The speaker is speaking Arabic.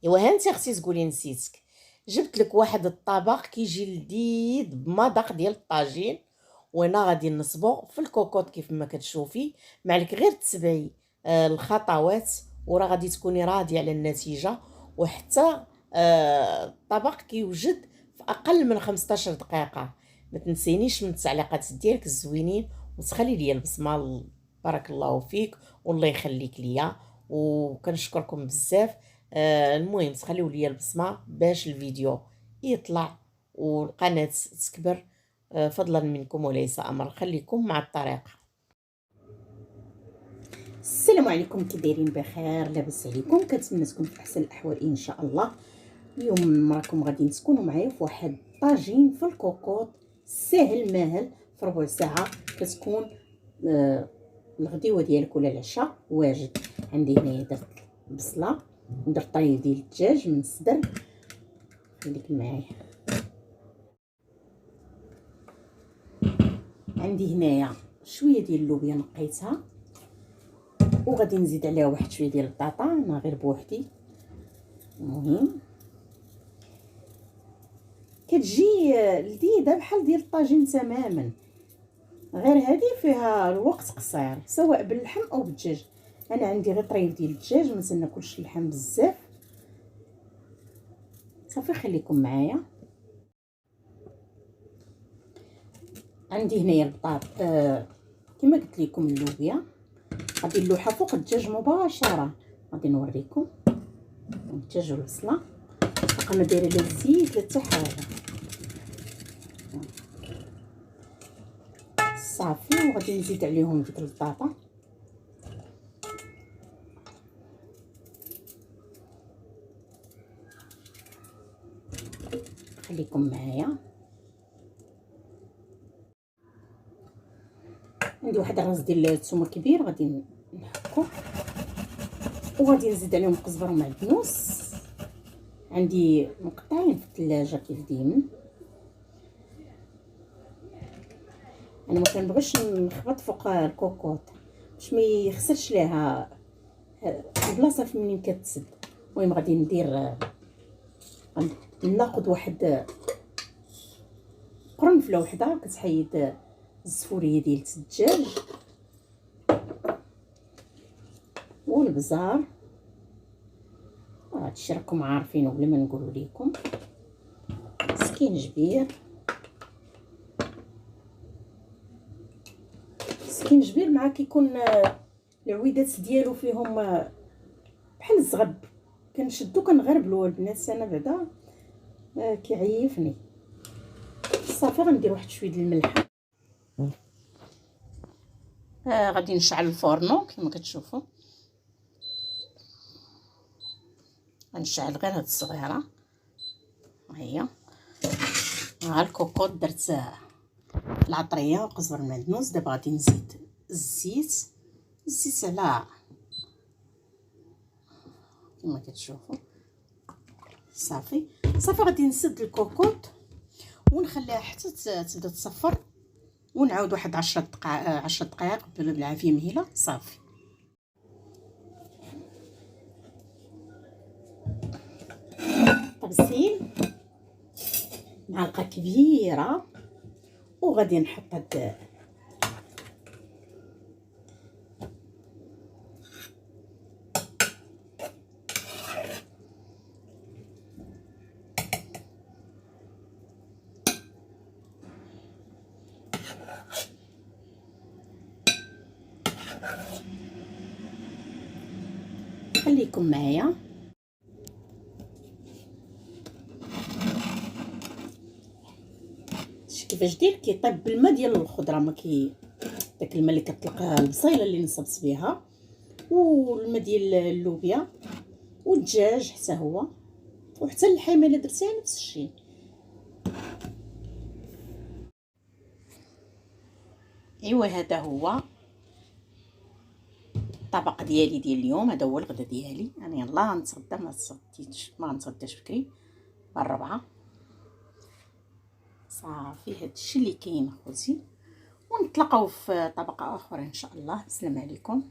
ايوا ها انت اختي تقولي نسيتك. جبت لك واحد الطبق كيجي لذيذ بمذاق ديال الطاجين، وانا غادي نصبو في الكوكوط كيف ما كتشوفي. معلك غير تتبعي الخطوات وراه غادي تكوني راضيه على النتيجه. وحتى الطبق كيوجد في اقل من 15 دقيقه. ما تنسينيش من التعليقات ديالك الزوينين، وتخلي لي البصمه. بارك الله فيك والله يخليك ليا، وكنشكركم بزاف. المهم تخليو لي البصمه باش الفيديو يطلع والقناه تكبر. فضلا منكم وليس امر. خليكم مع الطريقه. السلام عليكم، كي دايرين؟ بخير؟ لاباس عليكم؟ كنتمنى تكون في احسن الاحوال ان شاء الله. اليوم راكم غادي تكونوا معايا في واحد طاجين في الكوكوط ساهل ماهل، في ربع ساعه كتكون الغديوه ديالك ولا العشاء واجد. عندي هنايا درت بصله، درت طريف ديال الدجاج من الصدر. خليك معايا. عندي هنايا شويه ديال اللوبيا نقيتها، وغادي نزيد عليها واحد شويه ديال البطاطا انا غير بوحدي. المهم كتجي لذيذه بحال ديال الطاجين تماما، غير هذه فيها الوقت قصير سواء باللحم او بالدجاج. انا عندي غير طريف ديال الدجاج، ما تناكلش اللحم بزاف. صافي خليكم معايا. عندي هنايا البطاط كما قلت لكم اللوبيا غادي نلوحها فوق الدجاج مباشره. غادي نوريكم الدجاج والبصله، باقا ما دايره لا زيت لا حتى حاجه. صافي وغادي نزيد عليهم ديك البطاطا. خليكم معايا. عندي واحد الراس ديال الثومه كبير غادي نحكو، وغادي نزيد عليهم قزبر ومعدنوس. عندي مقطعين في الثلاجه كيف ديما. انا ما كنبغيش نخبط فوق الكوكوط باش ما يخسرش ليها البلاصه في منين كتسد. المهم غادي ندير ناخذ واحد قرنفله وحده كتحيد الزفوريه ديال الدجاج والبزار. هادشي راكم عارفينه بلا ما نقول لكم. سكينجبير مع كيكون العويدات ديالو فيهم بحال الزغب، كنشدو كنغربلو. البنات انا بعدا كيعيفني. صافي غندير واحد شويه ديال الملح. غادي نشعل الفورنو كما كتشوفوا. غنشعل غير هاد الصغيره. ها هي الكوكوط درت العطريه وقزبر المعدنوس. دابا غادي نزيد الزيت على كما كتشوفوا. صافي غادي نسد الكوكوط ونخليها حتى تبدا تصفر، ونعاود واحد 10 دقائق بالعافيه مهيله. صافي طبسين معلقه كبيره، وغادي نحط هاد خليكم معايا. كيفاش دير كيطيب بالماء ديال الخضره، ما داك الماء اللي كطلق البصيله اللي نصبت بها، والماء ديال اللوبيا والدجاج حتى هو، وحتى اللحيمه اللي درتيها نفس الشيء. ايوا هذا هو الطبق ديالي ديال اليوم. هذا هو الغدا ديالي. انا يلاه نتغدى، ما نتغداش بكري بالربعه. صافي هادشي اللي كاين اخوتي، ونتلاقاو في طبق اخر ان شاء الله. السلام عليكم.